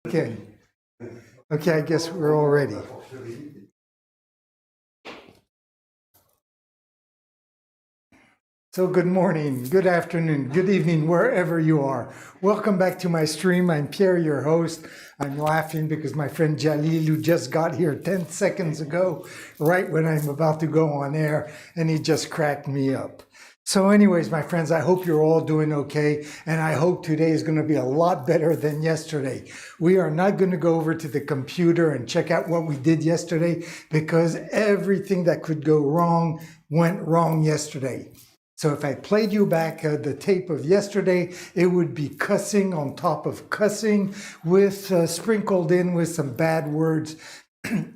Okay. Okay, I guess we're all ready. So good morning, good afternoon, good evening, wherever you are. Welcome back to my stream. I'm Pierre, your host. I'm laughing because my friend Jalil, who just got here 10 seconds ago, right when I'm about to go on air, and he just cracked me up. So anyways, my friends, I hope you're all doing okay, and I hope today is going to be a lot better than yesterday. We are not going to go over to the computer and check out what we did yesterday because everything that could go wrong went wrong yesterday. So if I played you back the tape of yesterday, it would be cussing on top of cussing with sprinkled in with some bad words.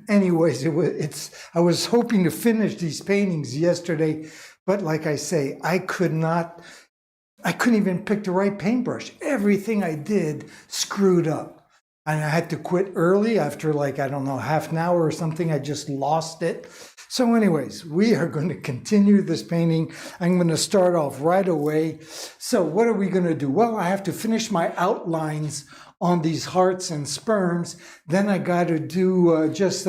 Anyways, I was hoping to finish these paintings yesterday, but like I say, I couldn't even pick the right paintbrush. Everything I did screwed up. And I had to quit early after like, I don't know, half an hour or something. I just lost it. So anyways, we are going to continue this painting. I'm going to start off right away. So what are we going to do? Well, I have to finish my outlines on these hearts and sperms. Then I got to do just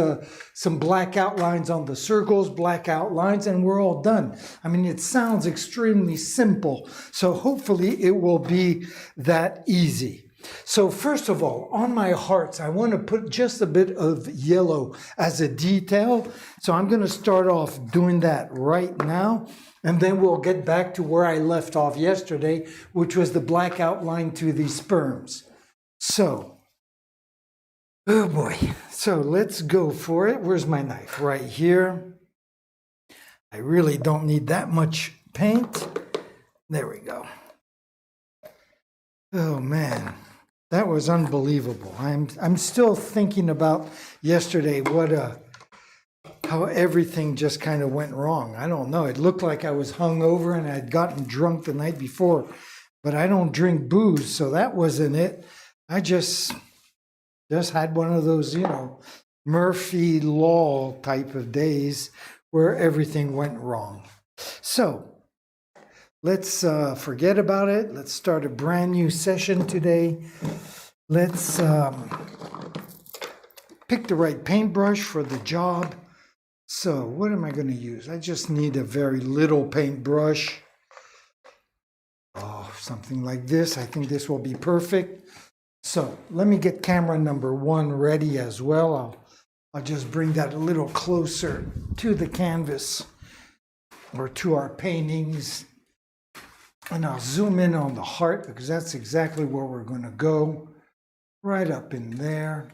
some black outlines on the circles, black outlines, and we're all done. I mean, it sounds extremely simple. So hopefully it will be that easy. So first of all, on my hearts, I want to put just a bit of yellow as a detail. So I'm going to start off doing that right now. And then we'll get back to where I left off yesterday, which was the black outline to the sperms. So, oh boy. So let's go for it. Where's my knife? Right here. I really don't need that much paint. There we go. Oh man. That was unbelievable. I'm still thinking about yesterday how everything just kind of went wrong. I don't know. It looked like I was hungover and I'd gotten drunk the night before, but I don't drink booze, so that wasn't it. I just had one of those, Murphy Law type of days where everything went wrong. So let's forget about it. Let's start a brand new session today. Let's pick the right paintbrush for the job. So what am I going to use? I just need a very little paintbrush. Oh, something like this. I think this will be perfect. So let me get camera number 1 ready as well. I'll just bring that a little closer to the canvas or to our paintings. And I'll zoom in on the heart because that's exactly where we're going to go. Right up in there.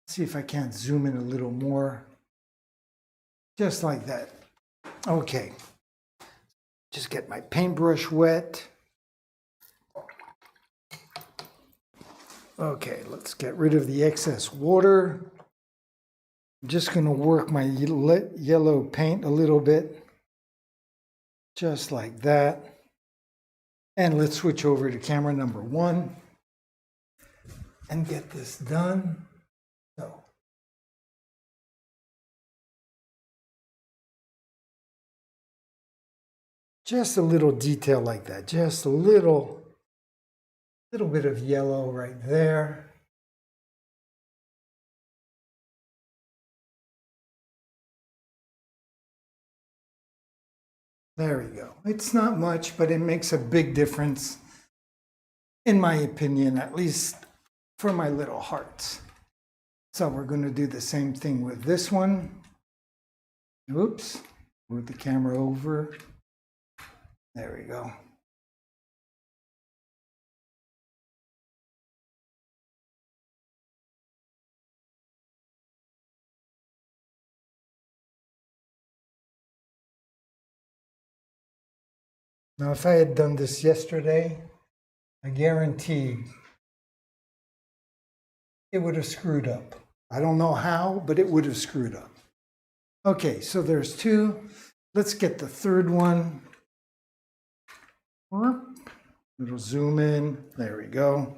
See if I can't zoom in a little more. Just like that. Okay. Just get my paintbrush wet. Okay, let's get rid of the excess water. I'm just going to work my yellow paint a little bit. Just like that. And let's switch over to camera number 1 and get this done. So. Just a little detail like that. Just a little bit of yellow right there. There we go. It's not much, but it makes a big difference, in my opinion, at least for my little hearts. So we're going to do the same thing with this one. Oops, move the camera over. There we go. Now, if I had done this yesterday, I guarantee it would have screwed up. I don't know how, but it would have screwed up. Okay, so there's 2. Let's get the third one. Little zoom in. There we go.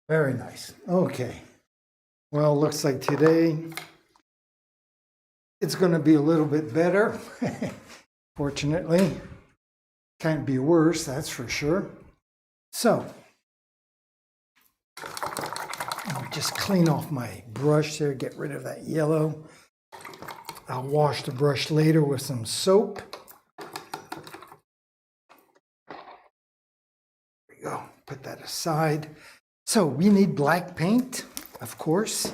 Very nice. Okay. Well, looks like today it's going to be a little bit better. Fortunately, can't be worse, that's for sure. So, I'll just clean off my brush there, get rid of that yellow. I'll wash the brush later with some soap. There we go, put that aside. So we need black paint, of course.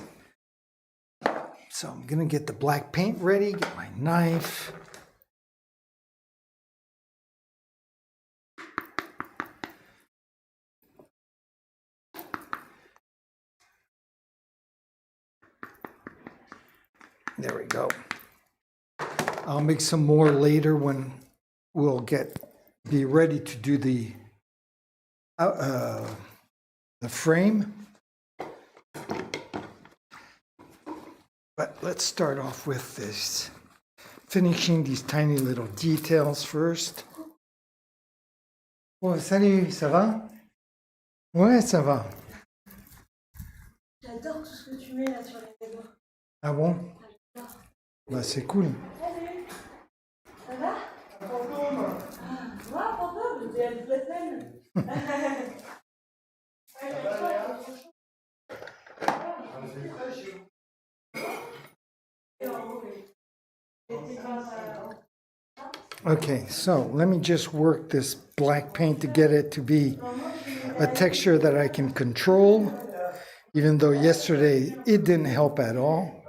So I'm gonna get the black paint ready, get my knife. There we go. I'll make some more later when we'll be ready to do the frame. But let's start off with this, finishing these tiny little details first. Oh, salut, ça va? Ouais, ça va. J'adore tout ce que tu mets là sur les doigts. Ah bon? Bah, c'est cool. Salut, ça va? Fantôme. Moi, fantôme, je dis toute la semaine. Okay, so let me just work this black paint to get it to be a texture that I can control, even though yesterday it didn't help at all.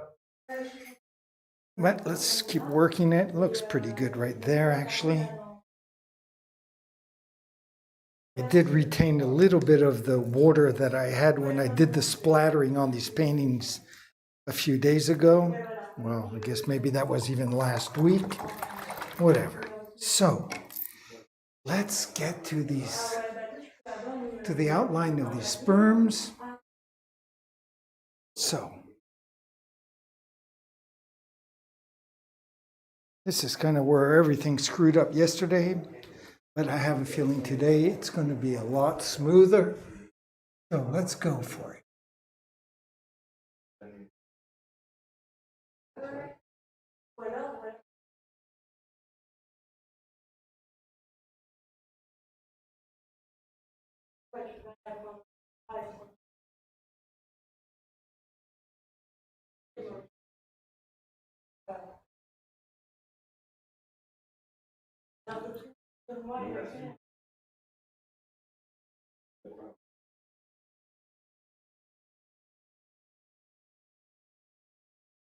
But let's keep working it. It looks pretty good right there, actually. It did retain a little bit of the water that I had when I did the splattering on these paintings a few days ago. Well, I guess maybe that was even last week. Whatever. So let's get to the outline of these sperms. So this is kind of where everything screwed up yesterday, but I have a feeling today it's going to be a lot smoother. So let's go for it.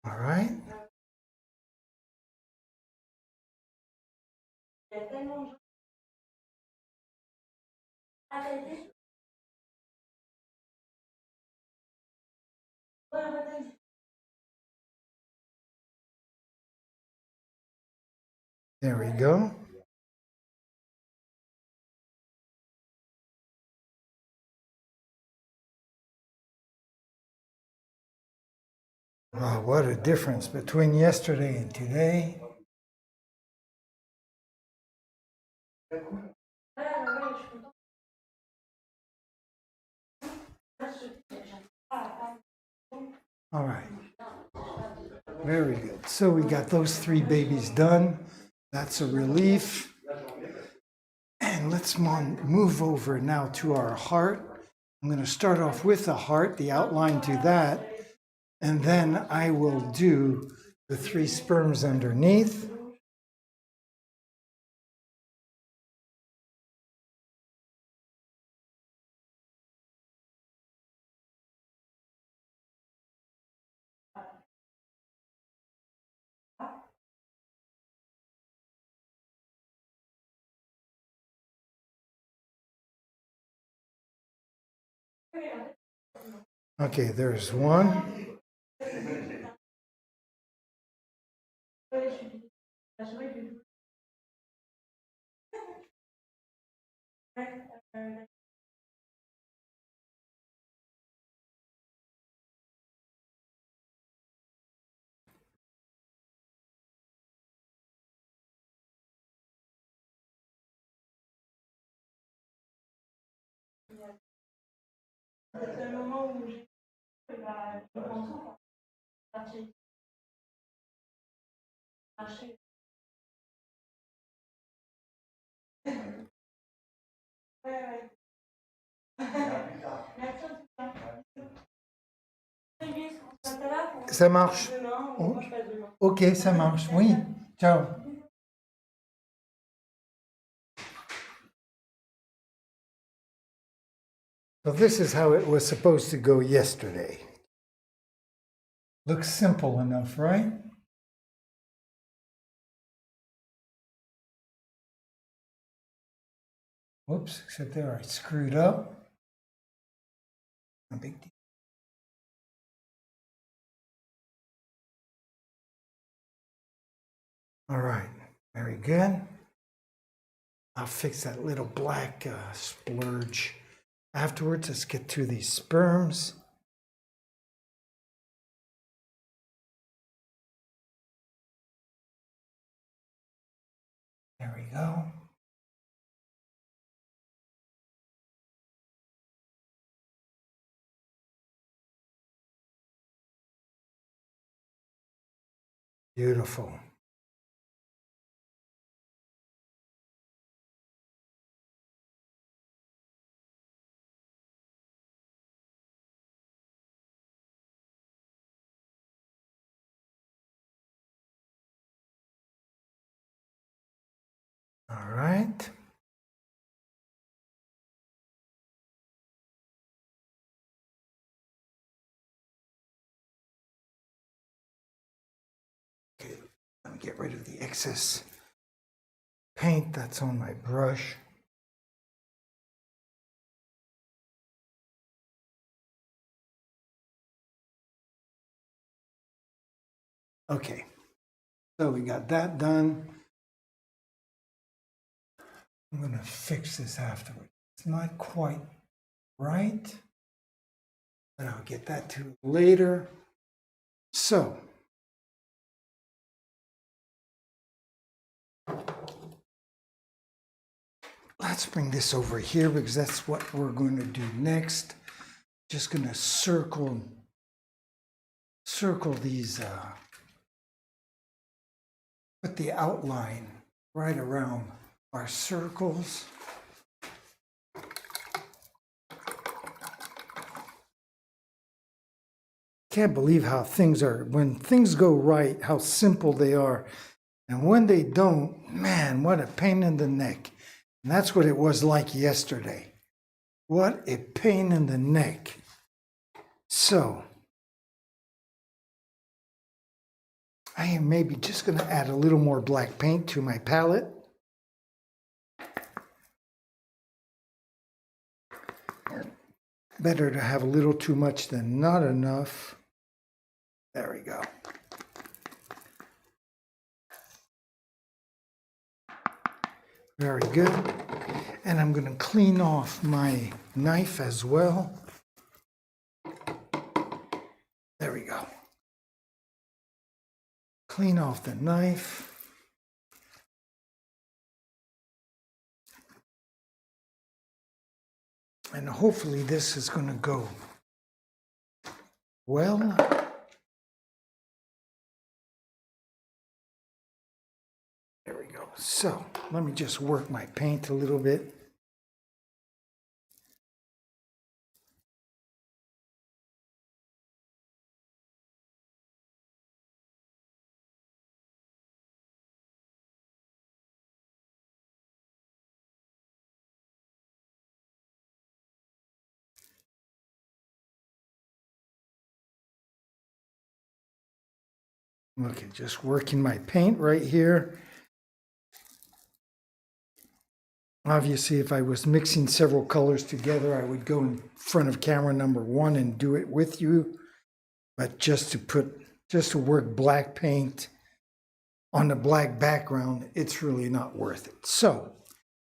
All right. There we go. Wow, what a difference between yesterday and today. All right. Very good. So we got those three babies done. That's a relief. And let's move over now to our heart. I'm going to start off with the heart, the outline to that, and then I will do the three sperms underneath. Okay, there's one. il va comprendre partir marcher. Ouais. Merci en tout cas. Très bien, on se là pour Ça marche. demain. Oh. Moi, je passe demain. Ok, ça marche. Oui. Ciao. So this is how it was supposed to go yesterday. Looks simple enough, right? Whoops, except there I screwed up. No big deal. All right, very good. I'll fix that little black splurge afterwards. Let's get to these sperms. There we go. Beautiful. All right. Okay, let me get rid of the excess paint that's on my brush. Okay, so we got that done. I'm going to fix this afterwards. It's not quite right, but I'll get that to later. So, let's bring this over here because that's what we're going to do next. Just going to circle these, put the outline right around our circles. Can't believe how things are, when things go right, how simple they are. And when they don't, man, what a pain in the neck. And that's what it was like yesterday. What a pain in the neck. So, I am maybe just going to add a little more black paint to my palette. Better to have a little too much than not enough. There we go. Very good. And I'm going to clean off my knife as well. There we go. Clean off the knife. And hopefully this is going to go well. There we go. So let me just work my paint a little bit. Okay, just working my paint right here. Obviously, if I was mixing several colors together, I would go in front of camera number one and do it with you. But just to work black paint on the black background, it's really not worth it. So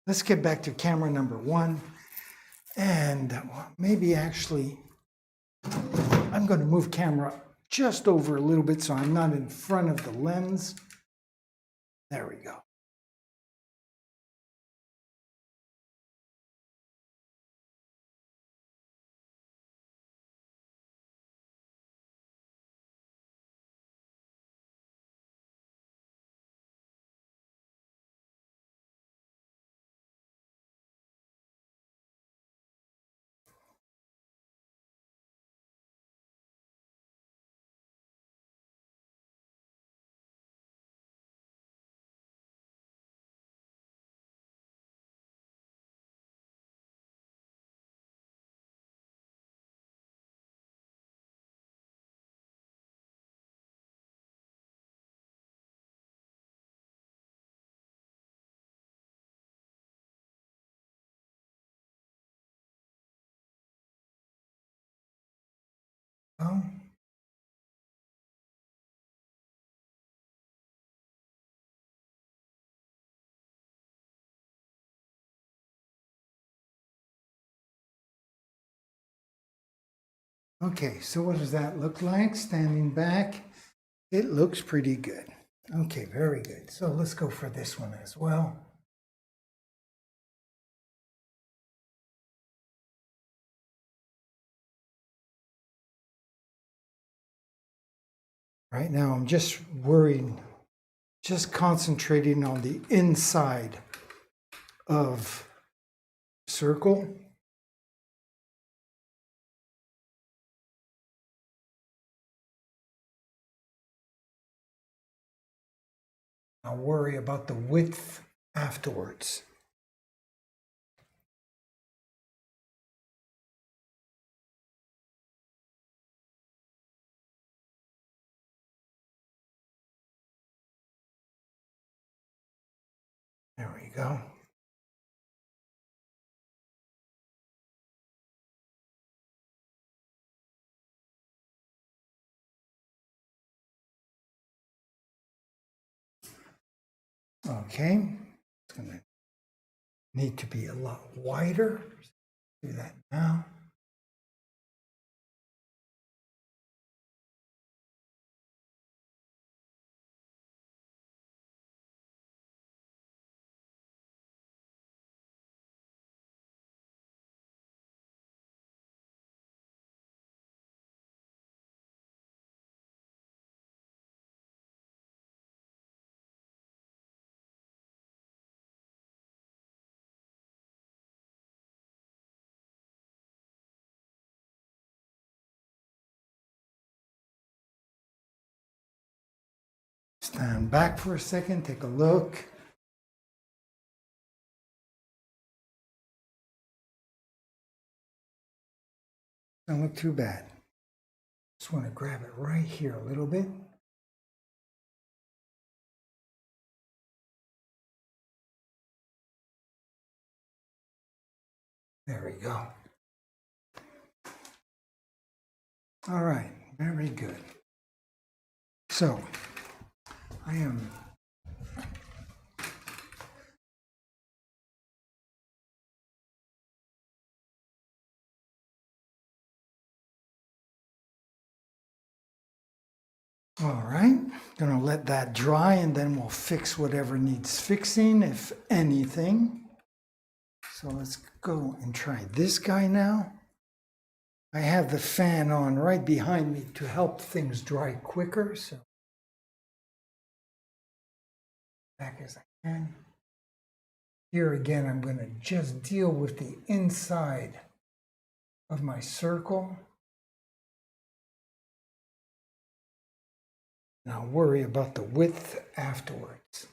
let's get back to camera number one. And maybe actually, I'm going to move camera just over a little bit so I'm not in front of the lens. There we go. go. Okay, so what does that look like? Standing back, it looks pretty good. Okay, very good. So let's go for this one as well. Right now, I'm just worried, just concentrating on the inside of circle. I'll worry about the width afterwards. There we go. Okay, it's going to need to be a lot wider. Do that now. Stand back for a second, take a look. Don't look too bad. Just want to grab it right here a little bit. There we go. All right, very good. So I am all right, gonna let that dry and then we'll fix whatever needs fixing, if anything. So let's go and try this guy now. I have the fan on right behind me to help things dry quicker, so back as I can. Here again, I'm going to just deal with the inside of my circle. And I'll worry about the width afterwards.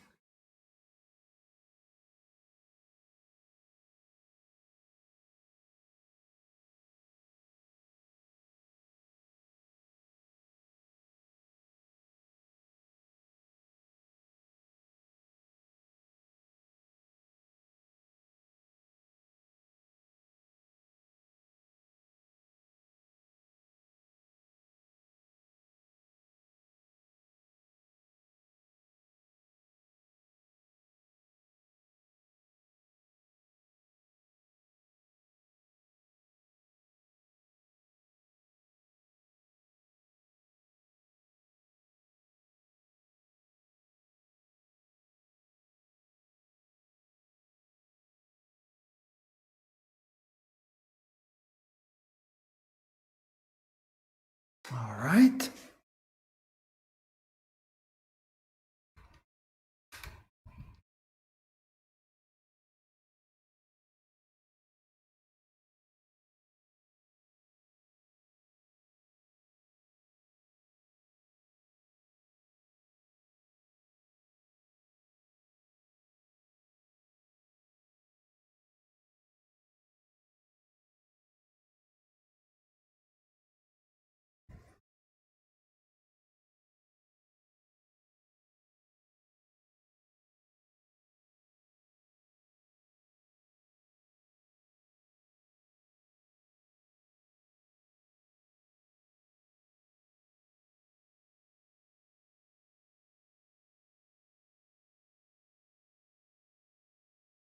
All right.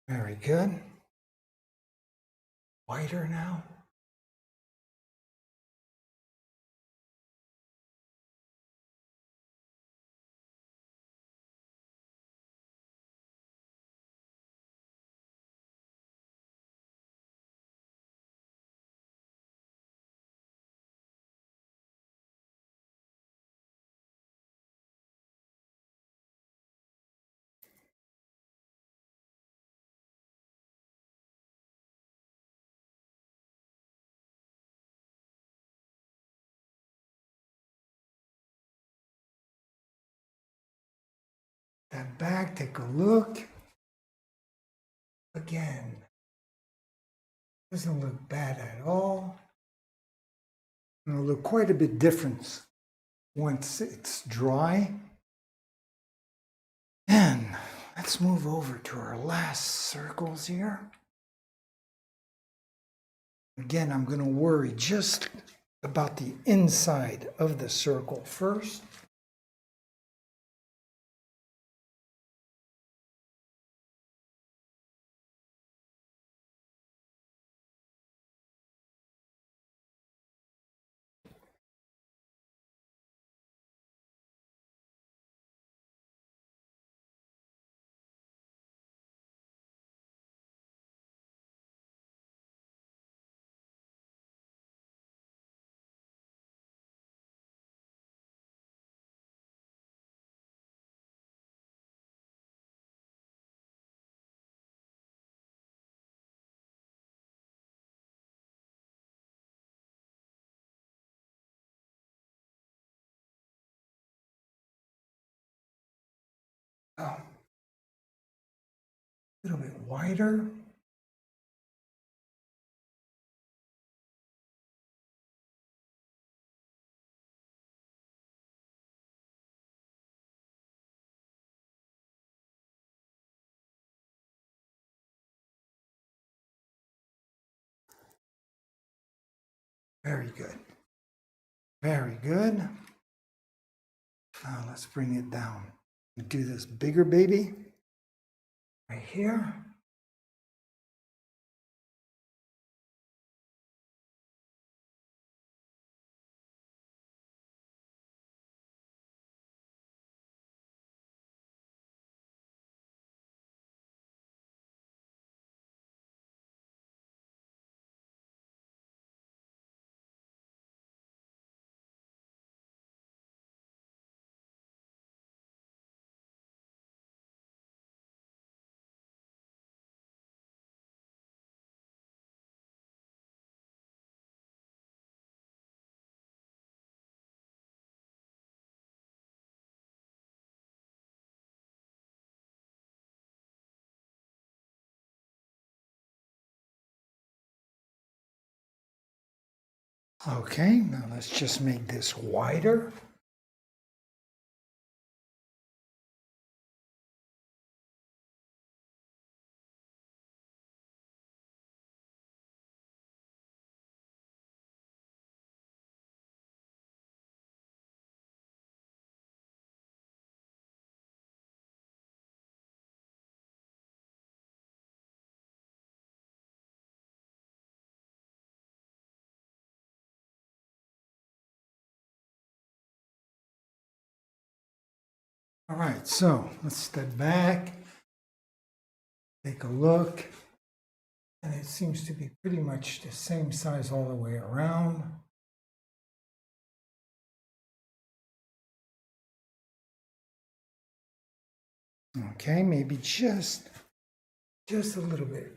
Very good. Wider now. That back, take a look. Again, doesn't look bad at all. It'll look quite a bit different once it's dry. And let's move over to our last circles here. Again, I'm going to worry just about the inside of the circle first. Oh, a little bit wider. Very good. Very good. Now let's bring it down. Do this bigger baby right here. Okay, now let's just make this wider. All right, so let's step back, take a look, and it seems to be pretty much the same size all the way around. Okay, maybe just a little bit.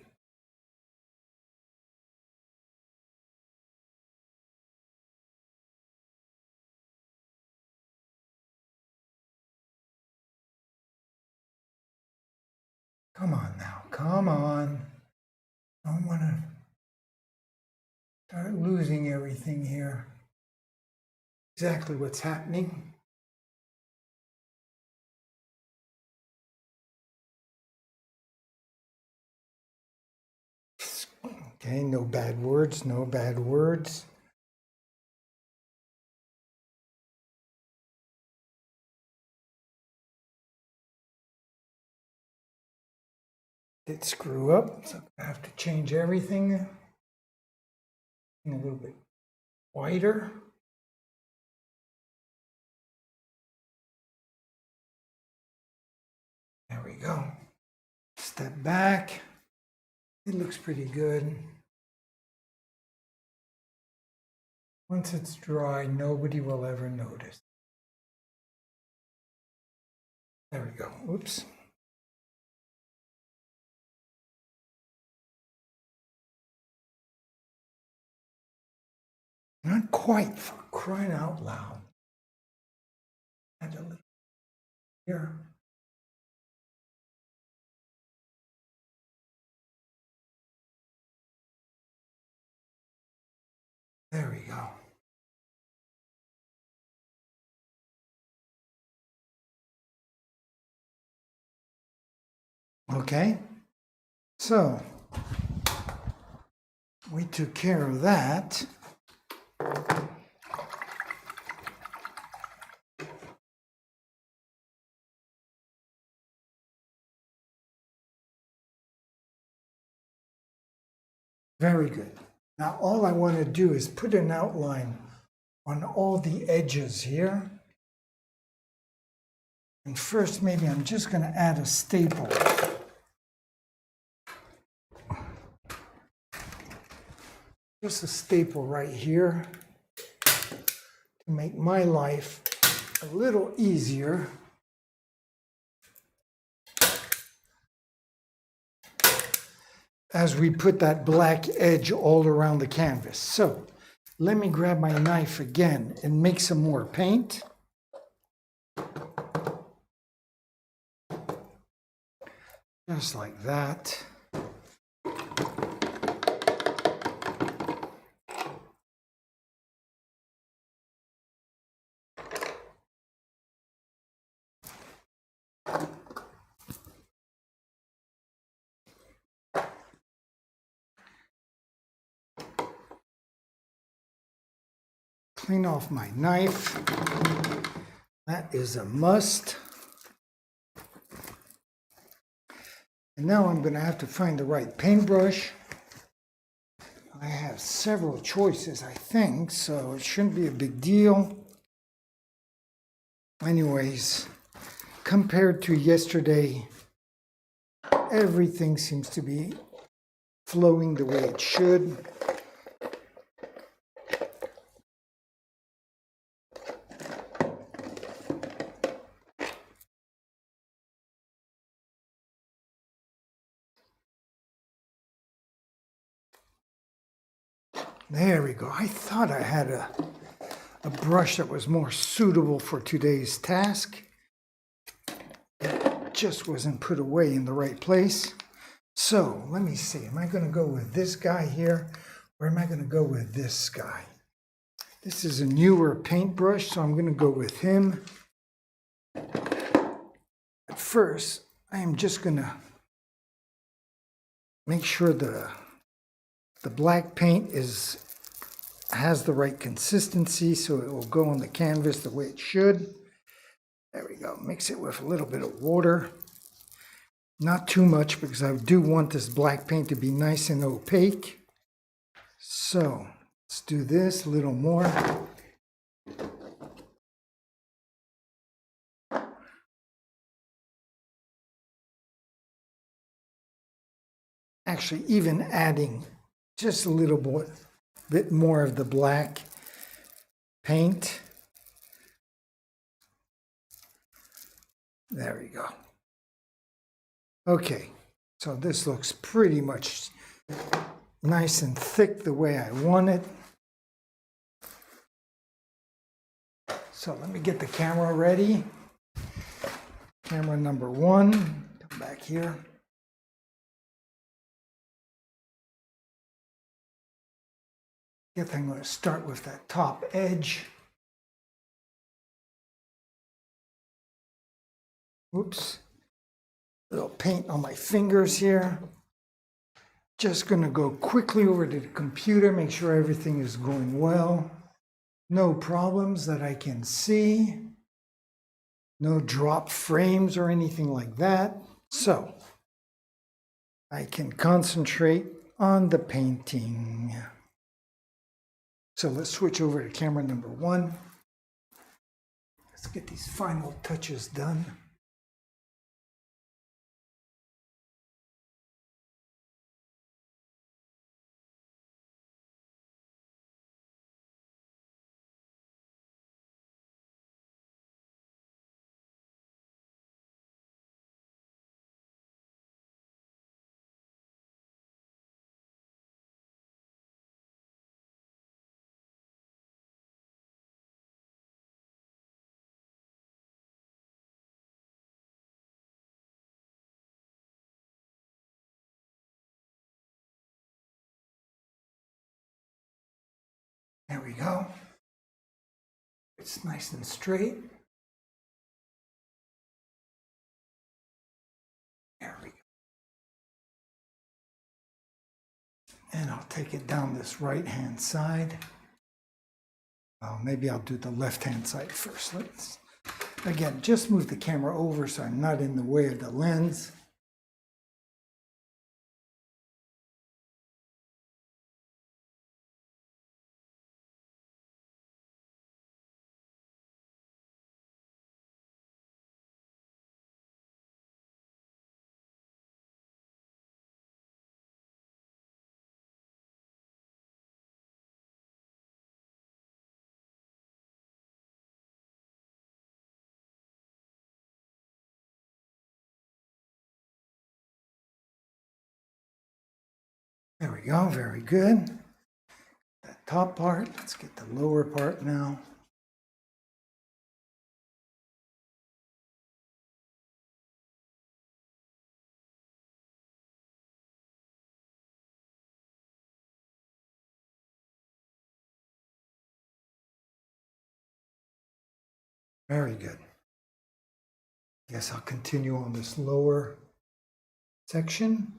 Come on now, come on. I don't want to start losing everything here. Exactly what's happening. Okay, no bad words, no bad words. did screw up, so I have to change everything a little bit wider. There we go. Step back. It looks pretty good. Once it's dry, nobody will ever notice. There we go. Oops. Not quite, for crying out loud. Add a little here. There we go. Okay, so we took care of that. Very good. Now all I want to do is put an outline on all the edges here. And first, maybe I'm just going to add a staple. Just a staple right here to make my life a little easier. As we put that black edge all around the canvas. So let me grab my knife again and make some more paint. Just like that. Clean off my knife. That is a must. And now I'm going to have to find the right paintbrush. I have several choices, I think, so it shouldn't be a big deal. Anyways, compared to yesterday, everything seems to be flowing the way it should. There we go. I thought I had a brush that was more suitable for today's task. It just wasn't put away in the right place. So let me see. Am I going to go with this guy here, or am I going to go with this guy? This is a newer paintbrush, so I'm going to go with him. At first, I am just going to make sure the black paint has the right consistency, so it will go on the canvas the way it should. There we go. Mix it with a little bit of water. Not too much, because I do want this black paint to be nice and opaque. So let's do this a little more. Actually, even adding just a little bit more of the black paint. There we go. Okay, so this looks pretty much nice and thick the way I want it. So let me get the camera ready. Camera number 1, come back here. I guess I'm going to start with that top edge. Oops. A little paint on my fingers here. Just going to go quickly over to the computer, make sure everything is going well. No problems that I can see. No drop frames or anything like that. So I can concentrate on the painting. So let's switch over to camera number 1. Let's get these final touches done. There we go. It's nice and straight. There we go. And I'll take it down this right-hand side. Well, maybe I'll do the left-hand side first. Let's, again, just move the camera over so I'm not in the way of the lens. There we go, very good. That top part, let's get the lower part now. Very good. Guess I'll continue on this lower section.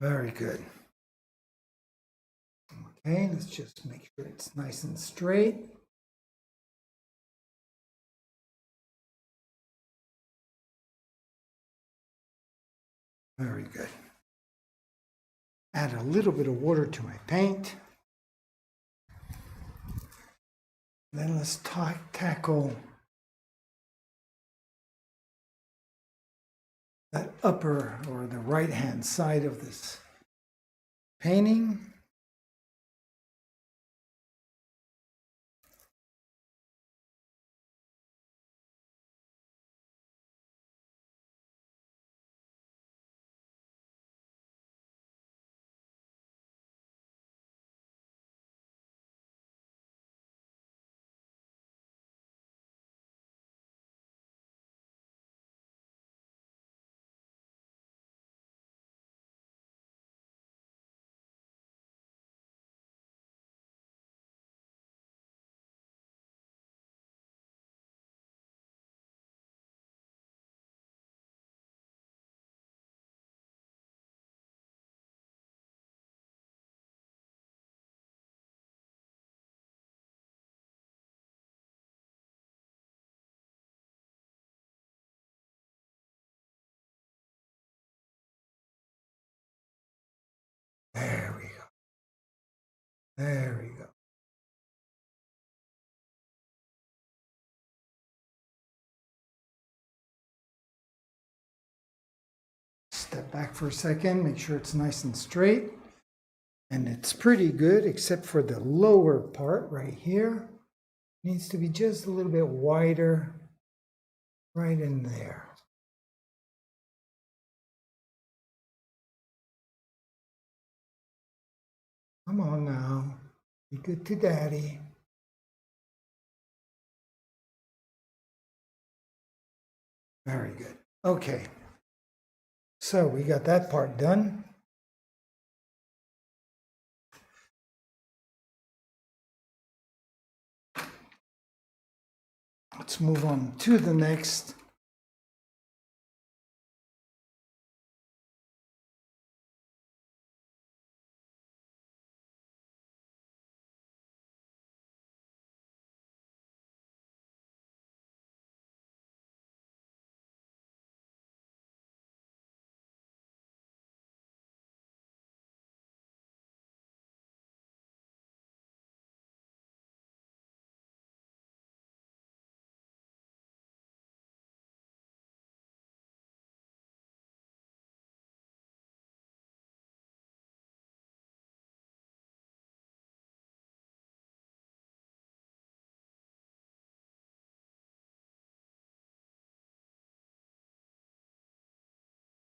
Very good. Okay, let's just make sure it's nice and straight. Very good. Add a little bit of water to my paint. Then let's tackle that upper or the right-hand side of this painting. There we go. There we go. Step back for a second, make sure it's nice and straight. And it's pretty good, except for the lower part right here. Needs to be just a little bit wider right in there. Come on now, be good to daddy. Very good. Okay, so we got that part done. Let's move on to the next.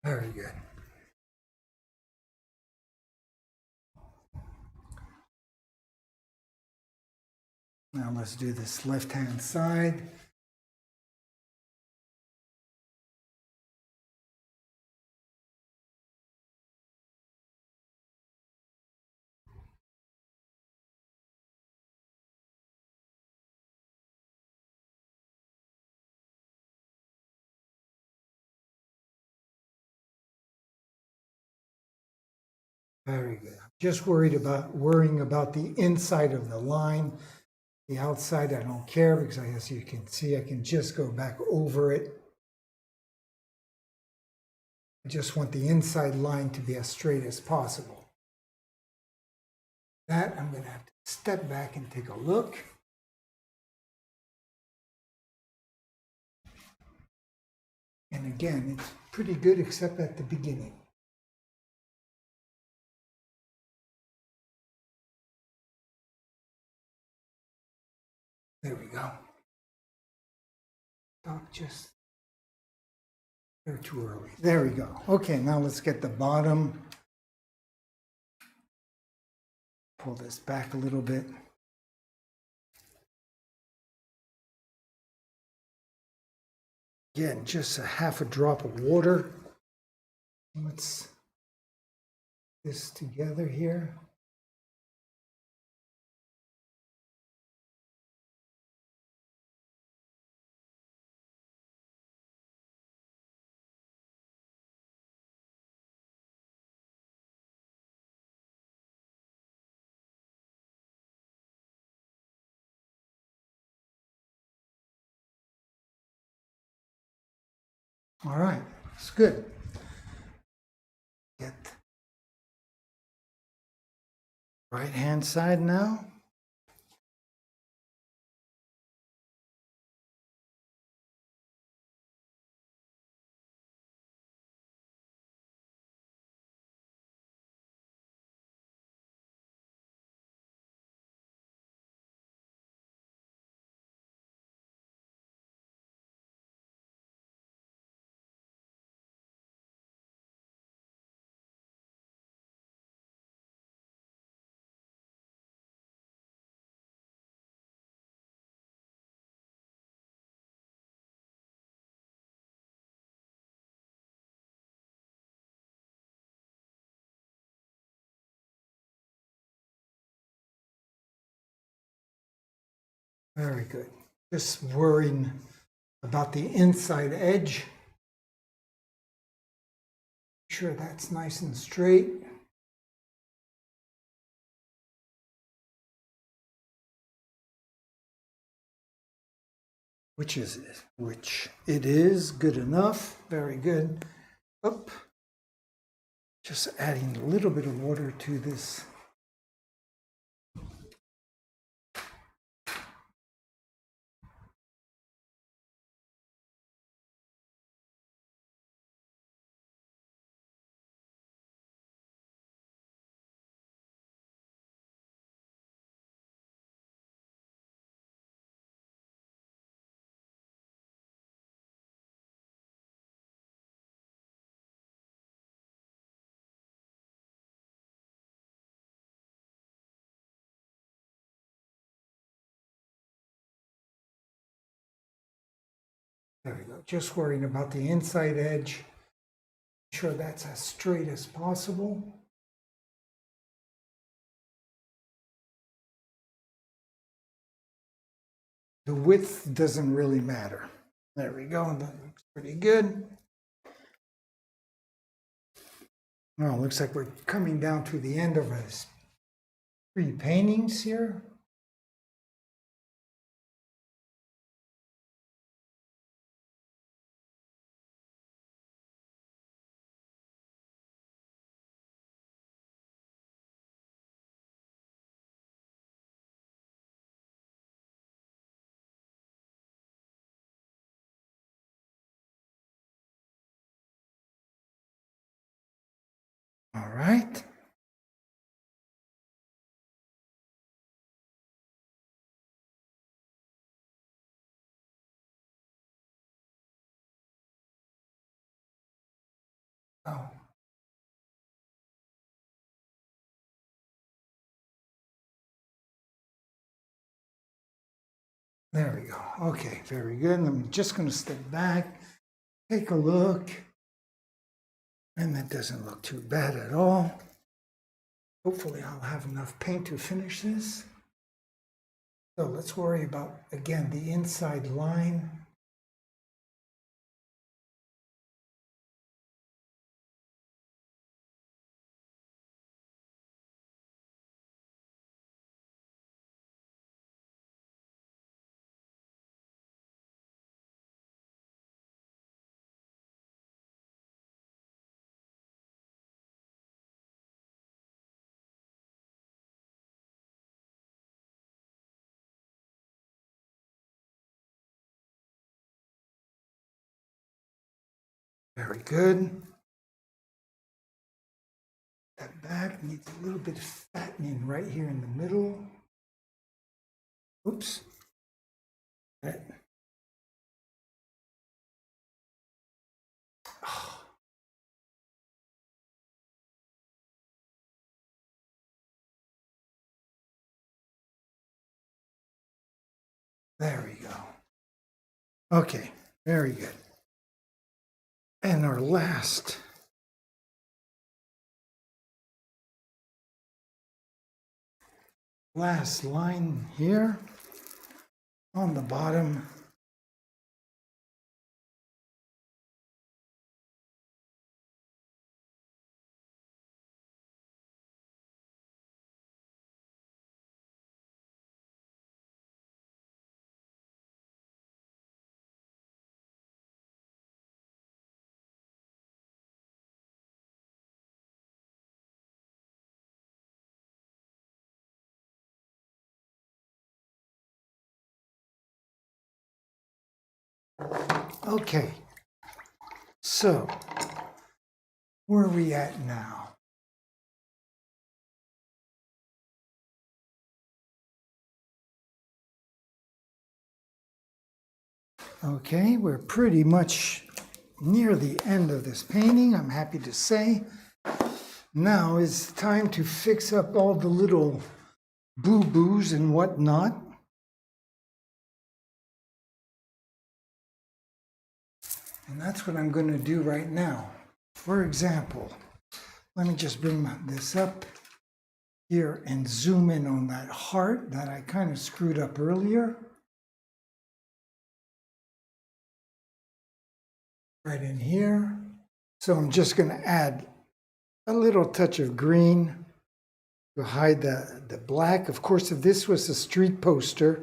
Very good. Now let's do this left-hand side. Very good. I'm just worrying about the inside of the line. The outside, I don't care because as you can see, I can just go back over it. I just want the inside line to be as straight as possible. That I'm going to have to step back and take a look. And again, it's pretty good except at the beginning. There we go. Stop just. They're too early. There we go. Okay, now let's get the bottom. Pull this back a little bit. Again, just a half a drop of water. Let's put this together here. All right, it's good. Get right hand side now. Very good. Just worrying about the inside edge. Make sure that's nice and straight. Which is it? Which it is. Good enough. Very good. Up. Just adding a little bit of water to this. There we go. Just worrying about the inside edge. Make sure that's as straight as possible. the width doesn't really matter. There we go, that looks pretty good. Well, it looks like we're coming down to the end of his 3 paintings here. All right. Oh. There we go. Okay, very good. I'm just going to step back, take a look. And that doesn't look too bad at all. Hopefully I'll have enough paint to finish this. So let's worry about, again, the inside line. Very good. That back needs a little bit of fattening right here in the middle. Oops. Right. Oh. There we go. Okay, very good. And our last line here on the bottom. Okay, so where are we at now? Okay, we're pretty much near the end of this painting, I'm happy to say. Now is time to fix up all the little boo-boos and whatnot. And that's what I'm going to do right now. For example, let me just bring this up here and zoom in on that heart that I kind of screwed up earlier. Right in here. So I'm just going to add a little touch of green to hide the black. Of course, if this was a street poster,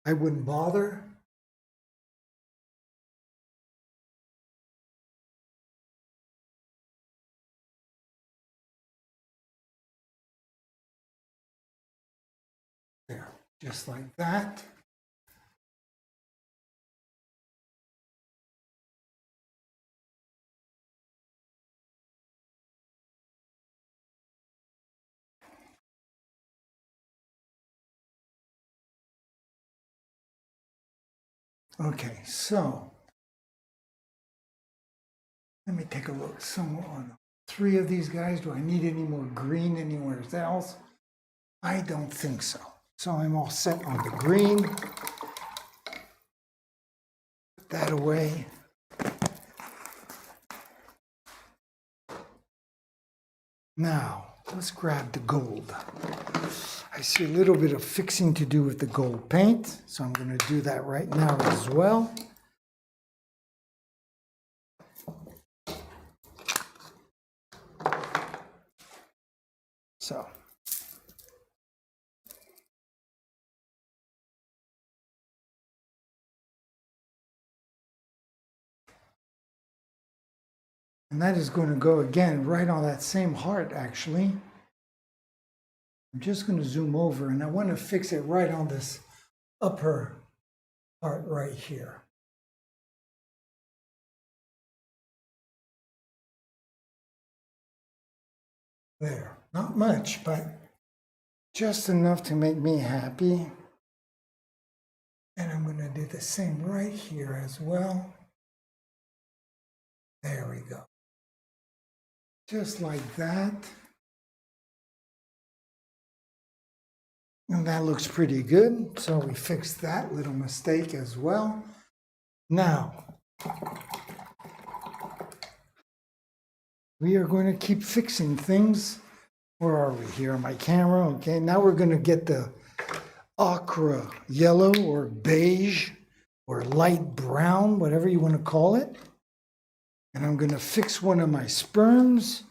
I wouldn't bother. There, just like that. Okay, so let me take a look somewhere on 3 of these guys. Do I need any more green anywhere else? I don't think so. So I'm all set on the green. Put that away. Now, let's grab the gold. I see a little bit of fixing to do with the gold paint, so I'm going to do that right now as well. So. And that is going to go again right on that same heart, actually. I'm just going to zoom over, and I want to fix it right on this upper part right here. There. Not much, but just enough to make me happy. And I'm going to do the same right here as well. There we go. Just like that. And that looks pretty good. So we fixed that little mistake as well. Now, we are going to keep fixing things. Where are we here on my camera? Okay, now we're going to get the ochre yellow or beige or light brown, whatever you want to call it. And I'm going to fix one of my sperms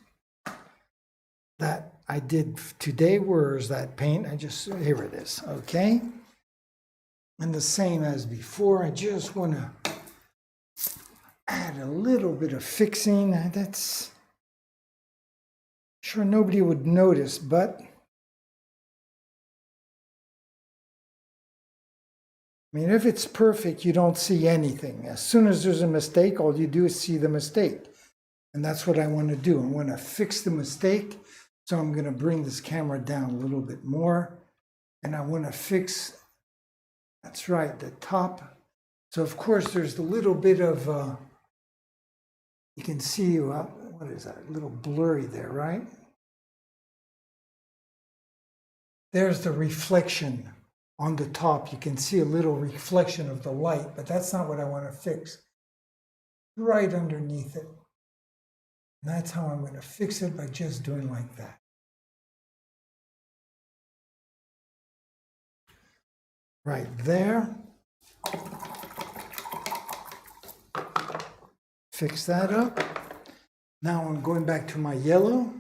that I did today. Where is that paint? Here it is, okay? And the same as before, I just want to add a little bit of fixing. That's sure nobody would notice, but I mean, if it's perfect, you don't see anything. As soon as there's a mistake, all you do is see the mistake. And that's what I want to do. I want to fix the mistake. So I'm going to bring this camera down a little bit more. And I want to fix, that's right, the top. So of course, there's a little bit of, you can see, what is that, a little blurry there, right? There's the reflection. On the top, you can see a little reflection of the light, but that's not what I want to fix. Right underneath it. And that's how I'm going to fix it, by just doing like that. Right there. Fix that up. Now I'm going back to my yellow.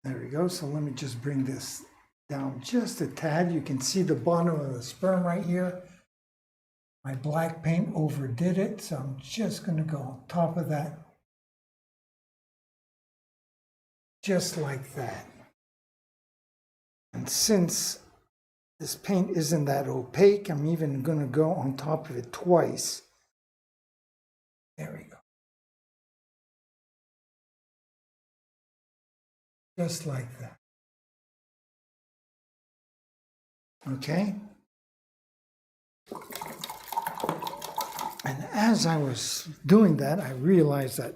There we go. So let me just bring this down just a tad. You can see the bottom of the sperm right here. My black paint overdid it, so I'm just going to go on top of that. Just like that. And since this paint isn't that opaque, I'm even going to go on top of it twice. There we go. Just like that. Okay? And as I was doing that, I realized that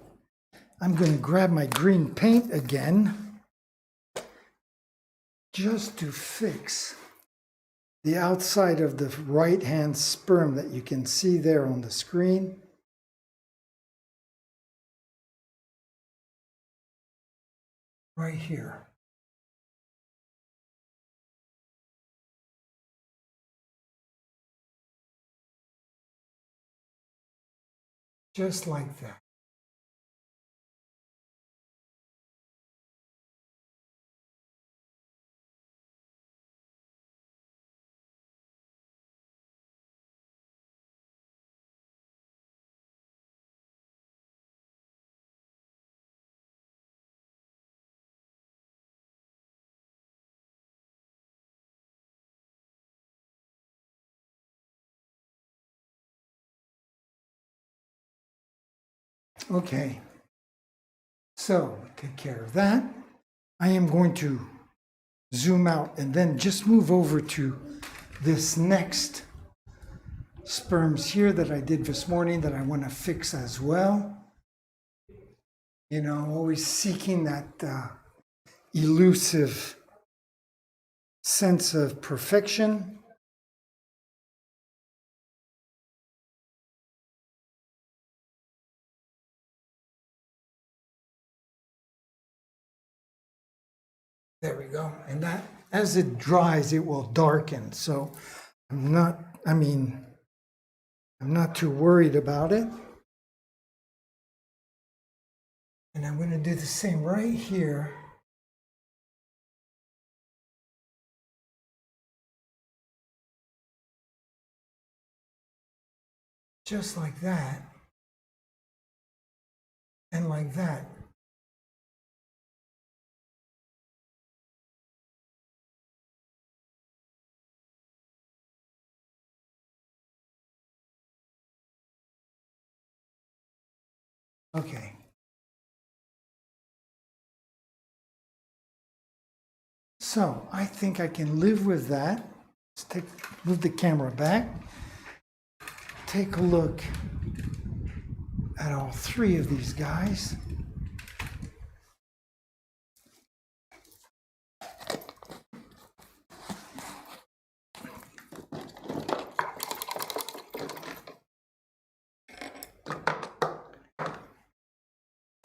I'm going to grab my green paint again just to fix the outside of the right-hand sperm that you can see there on the screen. Right here. Just like that. Okay, so take care of that. I am going to zoom out and then just move over to this next sperms here that I did this morning that I want to fix as well. You know, always seeking that elusive sense of perfection. There we go. And that, as it dries, it will darken. So I'm not too worried about it. And I'm going to do the same right here. Just like that. And like that. Okay. So I think I can live with that. Let's move the camera back. Take a look at all three of these guys.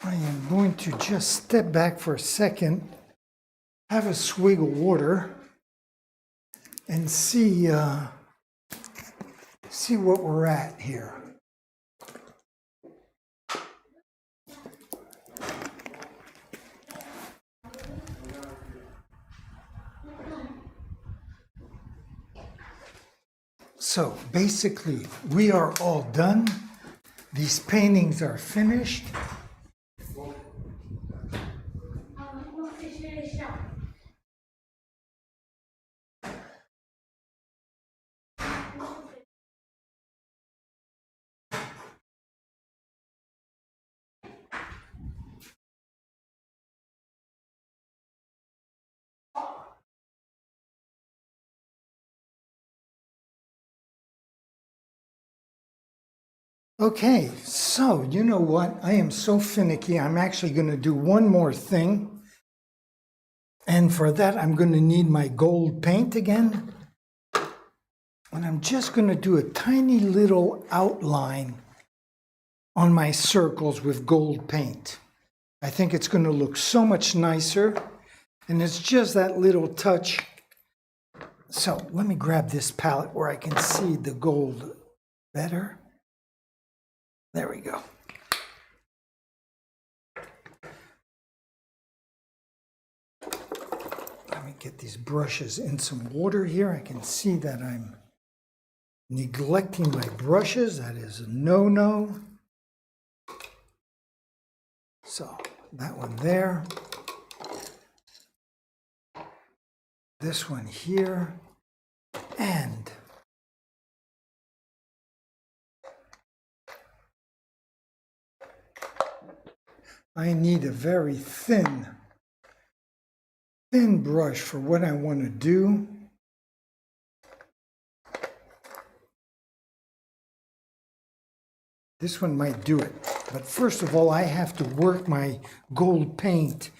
I am going to just step back for a second, have a swig of water, and see what we're at here. So basically, we are all done. These paintings are finished. Okay, so you know what? I am so finicky. I'm actually going to do one more thing. And for that, I'm going to need my gold paint again. And I'm just going to do a tiny little outline on my circles with gold paint. I think it's going to look so much nicer. And it's just that little touch. So let me grab this palette where I can see the gold better. There we go. Let me get these brushes in some water here. I can see that I'm neglecting my brushes. That is a no-no. So that one there. This one here. And I need a very thin brush for what I want to do. This one might do it. But first of all, I have to work my gold paint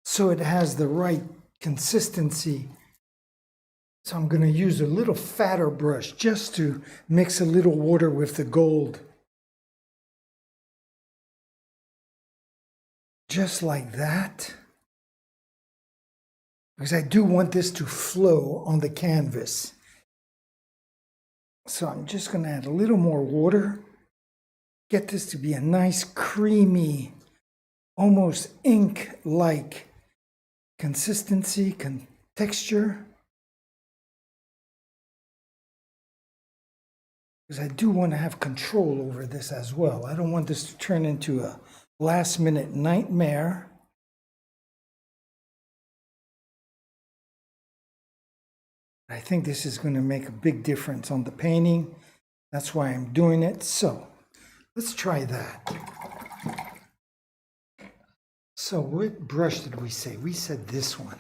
so it has the right consistency. So I'm going to use a little fatter brush just to mix a little water with the gold. Just like that. Because I do want this to flow on the canvas. So I'm just going to add a little more water. Get this to be a nice creamy, almost ink-like consistency, texture. Because I do want to have control over this as well. I don't want this to turn into a last-minute nightmare. I think this is going to make a big difference on the painting. That's why I'm doing it. So let's try that. So what brush did we say? We said this one.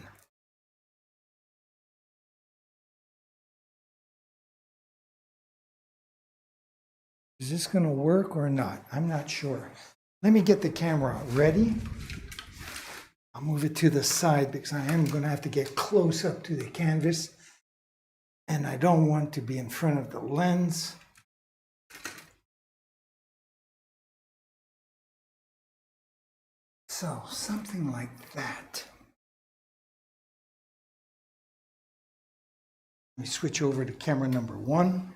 Is this going to work or not? I'm not sure. Let me get the camera ready. I'll move it to the side because I am going to have to get close up to the canvas. And I don't want to be in front of the lens. So something like that. Let me switch over to camera number 1.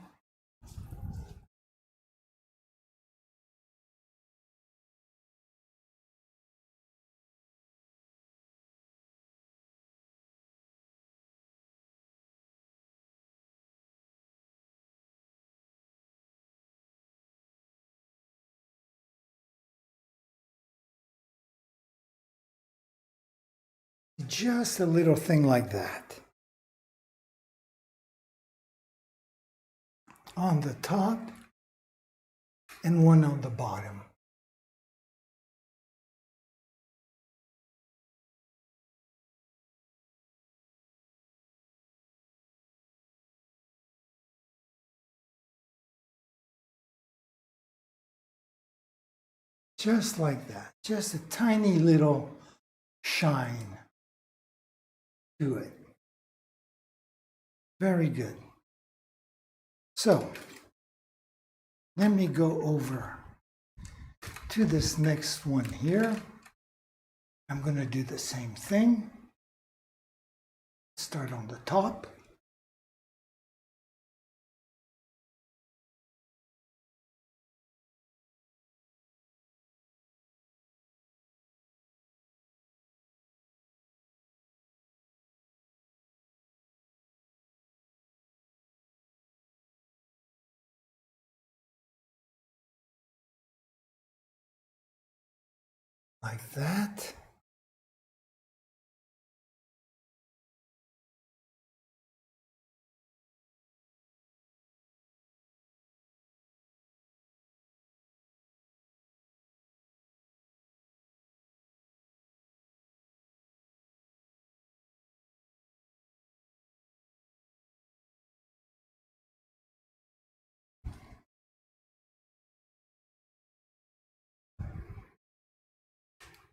Just a little thing like that. On the top and one on the bottom. Just like that. Just a tiny little shine to it. Very good. So, let me go over to this next one here. I'm going to do the same thing. Start on the top. Like that.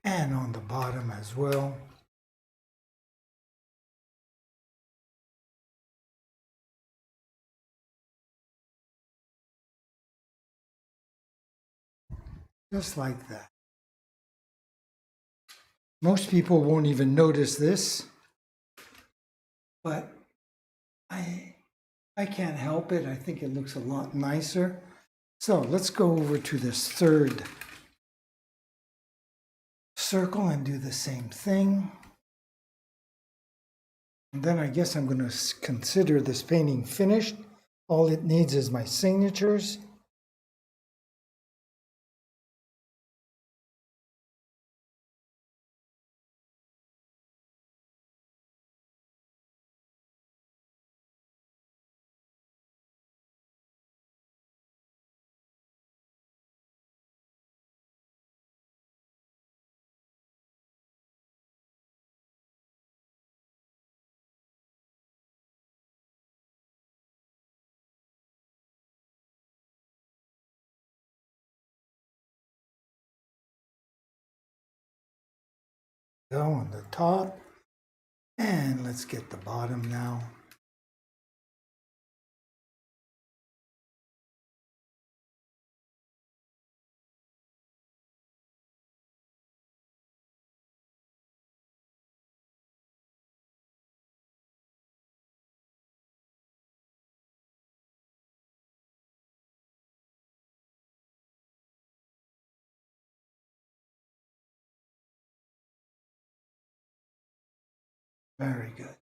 And on the bottom as well. Just like that. Most people won't even notice this, but I can't help it. I think it looks a lot nicer. So let's go over to this third circle and do the same thing. And then I guess I'm going to consider this painting finished. All it needs is my signatures. Go on the top. And let's get the bottom now. Very good.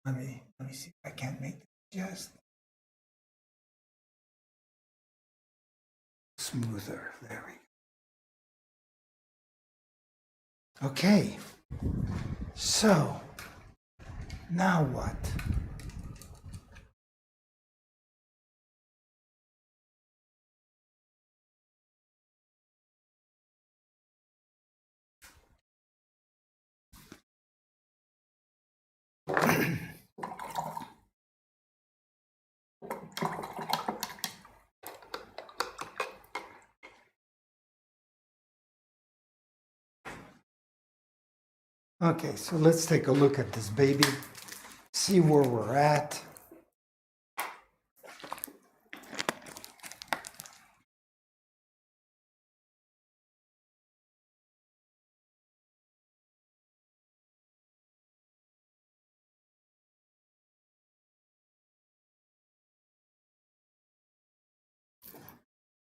Let me see if I can't make it just smoother. There we go. Okay. So now what? Okay, so let's take a look at this baby, see where we're at.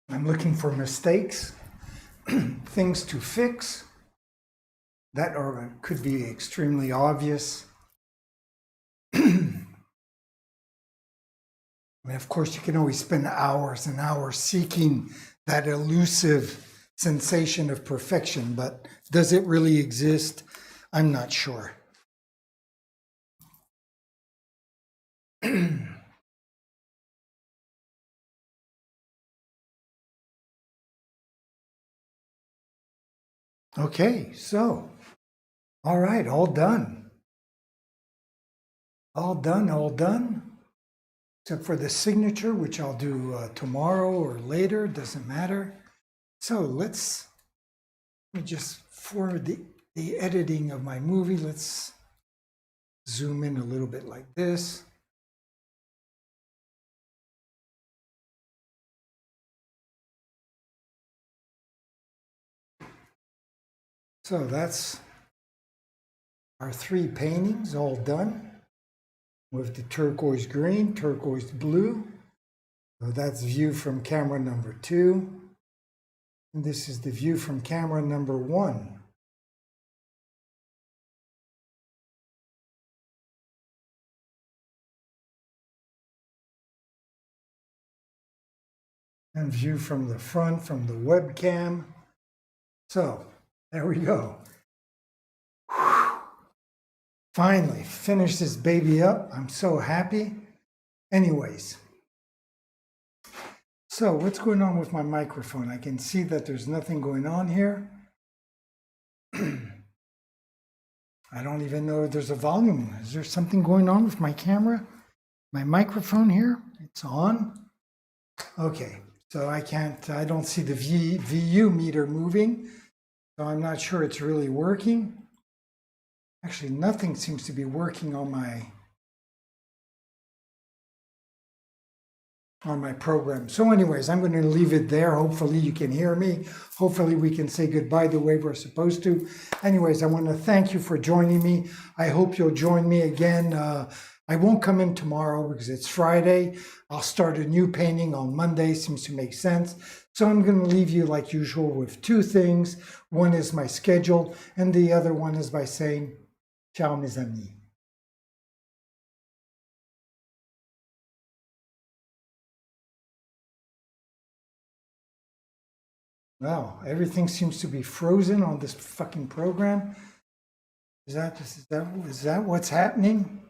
I'm looking for mistakes, things to fix that could be extremely obvious. I mean, of course, you can always spend hours and hours seeking that elusive sensation of perfection, but does it really exist? I'm not sure. Okay, so, all right, all done. All done, all done. Except for the signature, which I'll do tomorrow or later, doesn't matter. So let me just, for the editing of my movie, let's zoom in a little bit like this. So that's our 3 paintings all done with the turquoise green, turquoise blue. So that's view from camera number 2. And this is the view from camera number 1. And view from the front from the webcam. So there we go. Finally, finished this baby up. I'm so happy. Anyways, so what's going on with my microphone? I can see that there's nothing going on here. I don't even know if there's a volume. Is there something going on with my camera? My microphone here? It's on. Okay, so I don't see the VU meter moving. So I'm not sure it's really working. Actually, nothing seems to be working on my program. So anyways, I'm going to leave it there. Hopefully you can hear me. Hopefully we can say goodbye the way we're supposed to. Anyways, I want to thank you for joining me. I hope you'll join me again. I won't come in tomorrow because it's Friday. I'll start a new painting on Monday. Seems to make sense. So I'm going to leave you like usual with 2 things. One is my schedule, and the other one is by saying, ciao mes amis. Wow, everything seems to be frozen on this fucking program. Is that what's happening?